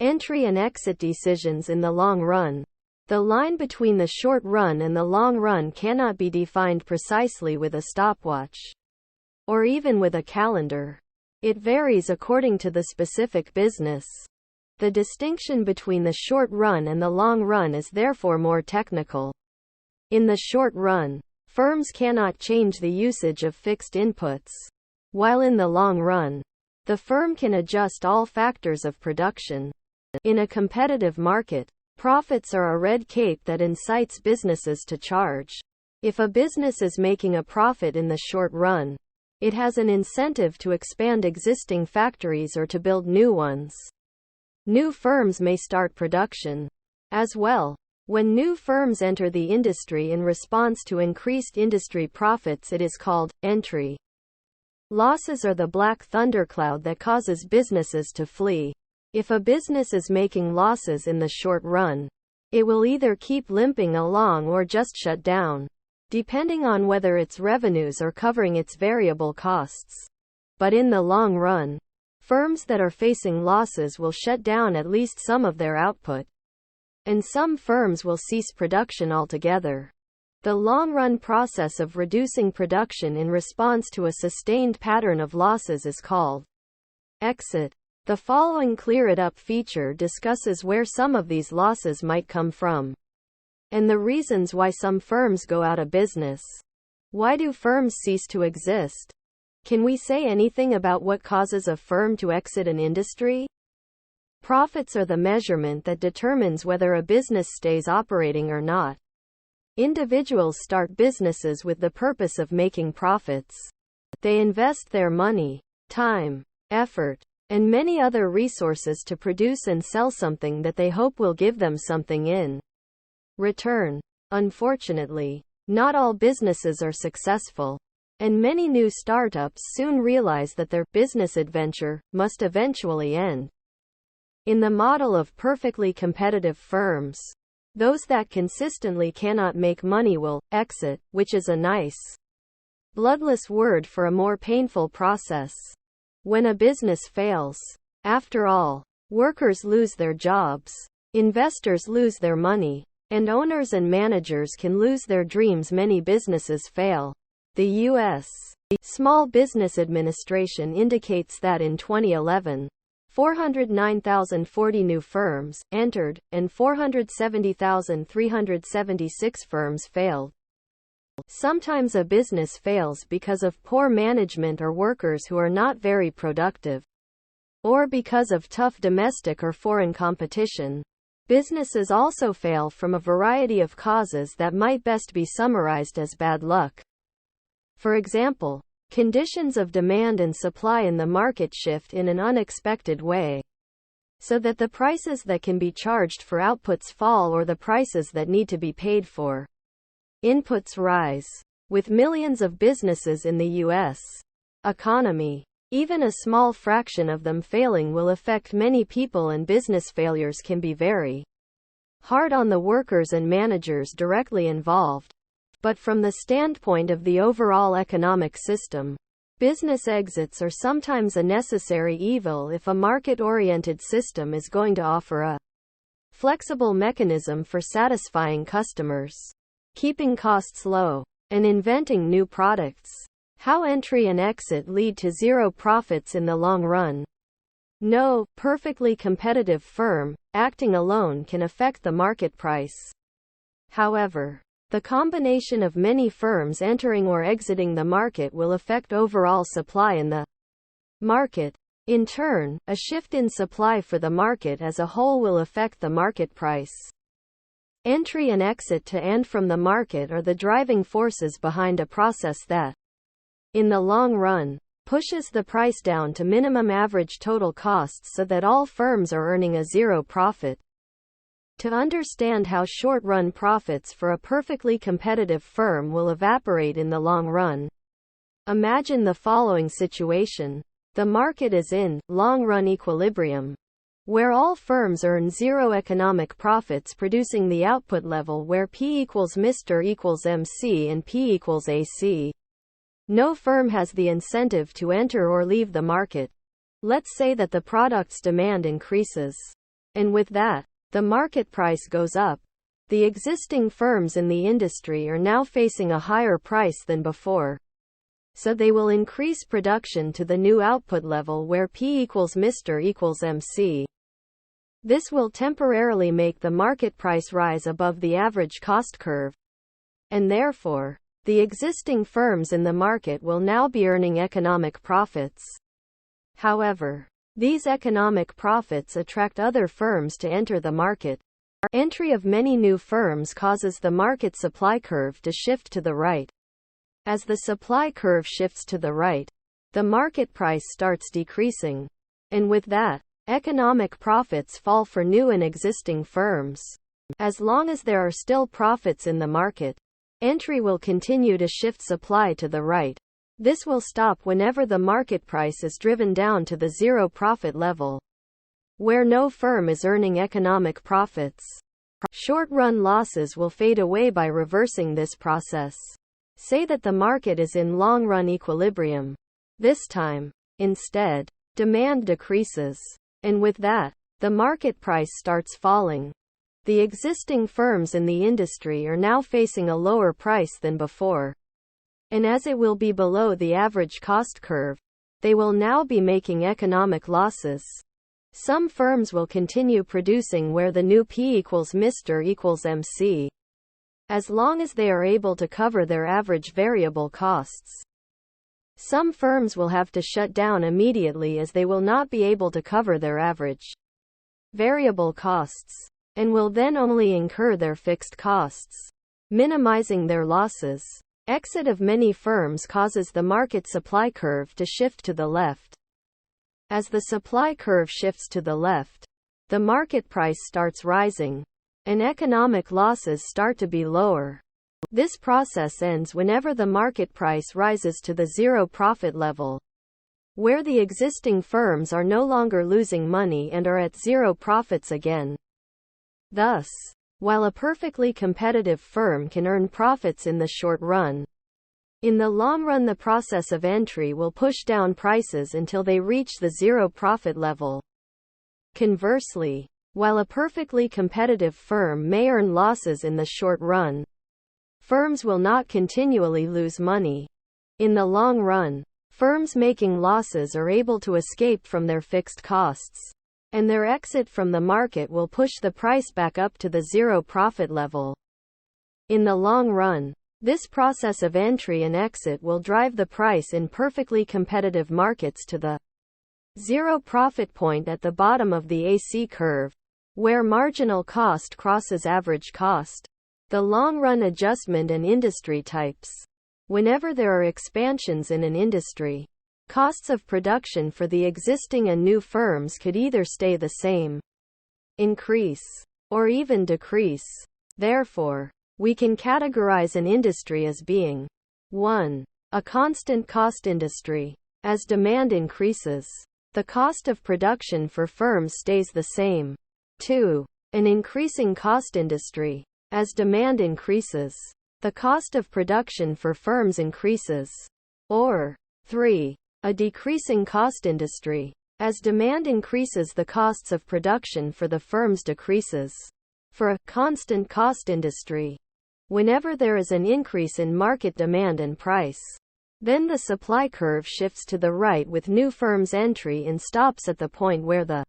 Entry and exit decisions in the long run. The line between the short run and the long run cannot be defined precisely with a stopwatch, or even with a calendar. It varies according to the specific business. The distinction between the short run and the long run is therefore more technical. In the short run, firms cannot change the usage of fixed inputs, while in the long run, the firm can adjust all factors of production. In a competitive market, profits are a red cape that incites businesses to charge. If a business is making a profit in the short run, it has an incentive to expand existing factories or to build new ones. New firms may start production as well. When new firms enter the industry in response to increased industry profits, it is called entry. Losses are the black thundercloud that causes businesses to flee. If a business is making losses in the short run, it will either keep limping along or just shut down, depending on whether its revenues are covering its variable costs. But in the long run, firms that are facing losses will shut down at least some of their output, and some firms will cease production altogether. The long-run process of reducing production in response to a sustained pattern of losses is called exit. The following Clear It Up feature discusses where some of these losses might come from, and the reasons why some firms go out of business. Why do firms cease to exist? Can we say anything about what causes a firm to exit an industry? Profits are the measurement that determines whether a business stays operating or not. Individuals start businesses with the purpose of making profits. They invest their money, time, effort, and many other resources to produce and sell something that they hope will give them something in return. Unfortunately, not all businesses are successful, and many new startups soon realize that their business adventure must eventually end. In the model of perfectly competitive firms, those that consistently cannot make money will exit, which is a nice, bloodless word for a more painful process. When a business fails, after all, workers lose their jobs, investors lose their money, and owners and managers can lose their dreams. Many businesses fail. The U.S. Small Business Administration indicates that in 2011, 409,040 new firms entered, and 470,376 firms failed. Sometimes a business fails because of poor management or workers who are not very productive, or because of tough domestic or foreign competition. Businesses also fail from a variety of causes that might best be summarized as bad luck. For example, conditions of demand and supply in the market shift in an unexpected way, so that the prices that can be charged for outputs fall or the prices that need to be paid for inputs rise. With millions of businesses in the U.S. economy, even a small fraction of them failing will affect many people, and business failures can be very hard on the workers and managers directly involved. But from the standpoint of the overall economic system, business exits are sometimes a necessary evil if a market-oriented system is going to offer a flexible mechanism for satisfying customers, keeping costs low, and inventing new products. How entry and exit lead to zero profits in the long run. No perfectly competitive firm acting alone can affect the market price. However, the combination of many firms entering or exiting the market will affect overall supply in the market. In turn, a shift in supply for the market as a whole will affect the market price. Entry and exit to and from the market are the driving forces behind a process that, in the long run, pushes the price down to minimum average total costs so that all firms are earning a zero profit. To understand how short-run profits for a perfectly competitive firm will evaporate in the long run, imagine the following situation. The market is in long-run equilibrium, where all firms earn zero economic profits, producing the output level where P equals Mr equals MC and P equals AC. No firm has the incentive to enter or leave the market. Let's say that the product's demand increases. And with that, the market price goes up. The existing firms in the industry are now facing a higher price than before. So they will increase production to the new output level where P equals Mr equals MC. This will temporarily make the market price rise above the average cost curve. And therefore, the existing firms in the market will now be earning economic profits. However, these economic profits attract other firms to enter the market. Entry of many new firms causes the market supply curve to shift to the right. As the supply curve shifts to the right, the market price starts decreasing. And with that, economic profits fall for new and existing firms. As long as there are still profits in the market, entry will continue to shift supply to the right. This will stop whenever the market price is driven down to the zero profit level, where no firm is earning economic profits. Short-run losses will fade away by reversing this process. Say that the market is in long-run equilibrium. This time, instead, demand decreases. And with that, the market price starts falling. The existing firms in the industry are now facing a lower price than before. And as it will be below the average cost curve, they will now be making economic losses. Some firms will continue producing where the new P equals Mr equals MC, as long as they are able to cover their average variable costs. Some firms will have to shut down immediately as they will not be able to cover their average variable costs, and will then only incur their fixed costs, minimizing their losses. Exit of many firms causes the market supply curve to shift to the left. As the supply curve shifts to the left, the market price starts rising, and economic losses start to be lower. This process ends whenever the market price rises to the zero profit level, where the existing firms are no longer losing money and are at zero profits again. Thus, while a perfectly competitive firm can earn profits in the short run, in the long run the process of entry will push down prices until they reach the zero profit level. Conversely, while a perfectly competitive firm may earn losses in the short run, firms will not continually lose money. In the long run, firms making losses are able to escape from their fixed costs, and their exit from the market will push the price back up to the zero profit level. In the long run, this process of entry and exit will drive the price in perfectly competitive markets to the zero profit point at the bottom of the AC curve, where marginal cost crosses average cost. The long-run adjustment and industry types. Whenever there are expansions in an industry, costs of production for the existing and new firms could either stay the same, increase, or even decrease. Therefore, we can categorize an industry as being 1. A constant cost industry. As demand increases, the cost of production for firms stays the same. 2. An increasing cost industry. As demand increases, the cost of production for firms increases. Or 3. A decreasing cost industry. As demand increases, the costs of production for the firms decreases. For a constant cost industry, whenever there is an increase in market demand and price, then the supply curve shifts to the right with new firms' entry and stops at the point where the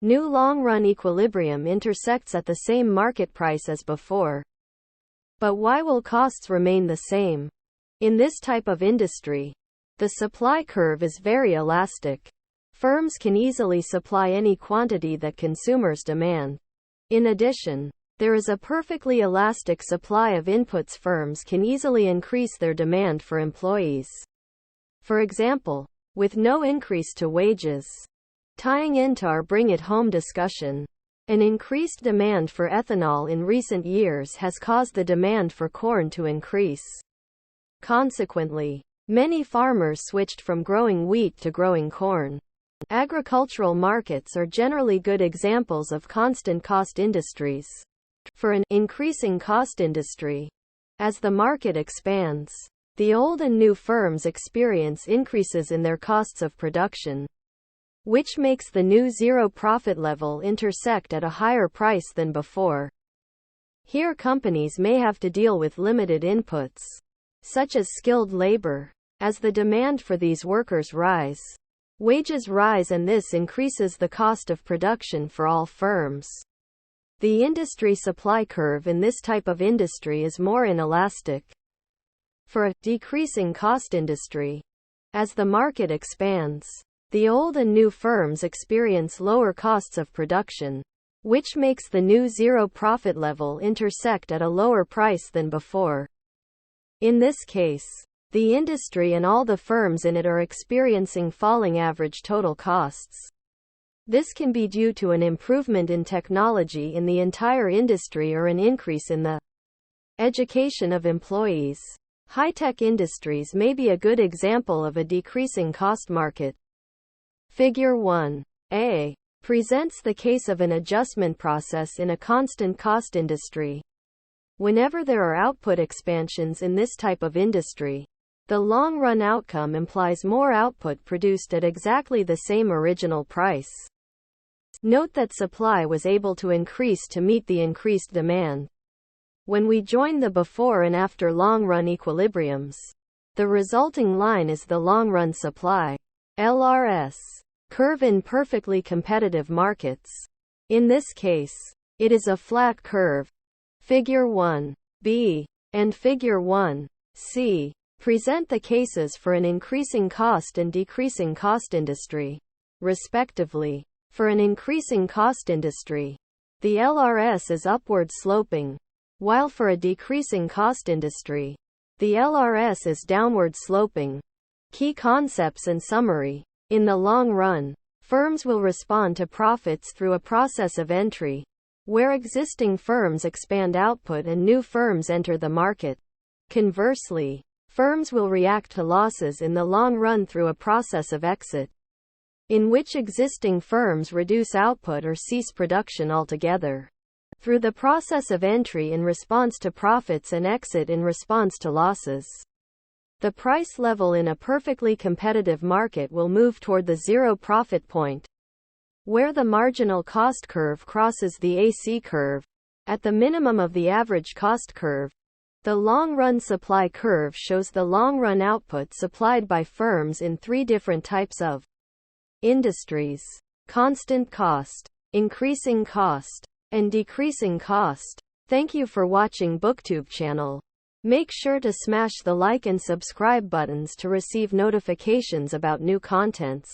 new long-run equilibrium intersects at the same market price as before. But why will costs remain the same? In this type of industry, the supply curve is very elastic. Firms can easily supply any quantity that consumers demand. In addition, there is a perfectly elastic supply of inputs. Firms can easily increase their demand for employees. For example, with no increase to wages. Tying into our Bring It Home discussion, an increased demand for ethanol in recent years has caused the demand for corn to increase. Consequently, many farmers switched from growing wheat to growing corn. Agricultural markets are generally good examples of constant cost industries. For an increasing cost industry, as the market expands, the old and new firms experience increases in their costs of production. which makes the new zero profit level intersect at a higher price than before. Here companies may have to deal with limited inputs, such as skilled labor. As the demand for these workers rise, wages rise, and this increases the cost of production for all firms. The industry supply curve in this type of industry is more inelastic. For a decreasing cost industry, as the market expands, the old and new firms experience lower costs of production, which makes the new zero profit level intersect at a lower price than before. In this case, the industry and all the firms in it are experiencing falling average total costs. This can be due to an improvement in technology in the entire industry or an increase in the education of employees. High-tech industries may be a good example of a decreasing cost market. Figure 1a presents the case of an adjustment process in a constant cost industry. Whenever there are output expansions in this type of industry, the long-run outcome implies more output produced at exactly the same original price. Note that supply was able to increase to meet the increased demand. When we join the before and after long-run equilibriums, the resulting line is the long-run supply (LRS) curve in perfectly competitive markets. In this case, it is a flat curve. Figure 1b and Figure 1c present the cases for an increasing cost and decreasing cost industry, respectively. For an increasing cost industry, the LRS is upward sloping, while for a decreasing cost industry, the LRS is downward sloping. Key concepts and summary. In the long run, firms will respond to profits through a process of entry, where existing firms expand output and new firms enter the market. Conversely, firms will react to losses in the long run through a process of exit, in which existing firms reduce output or cease production altogether. Through the process of entry in response to profits and exit in response to losses, the price level in a perfectly competitive market will move toward the zero profit point, where the marginal cost curve crosses the AC curve, at the minimum of the average cost curve. The long-run supply curve shows the long-run output supplied by firms in three different types of industries: constant cost, increasing cost, and decreasing cost. Thank you for watching BookTube channel. Make sure to smash the like and subscribe buttons to receive notifications about new contents.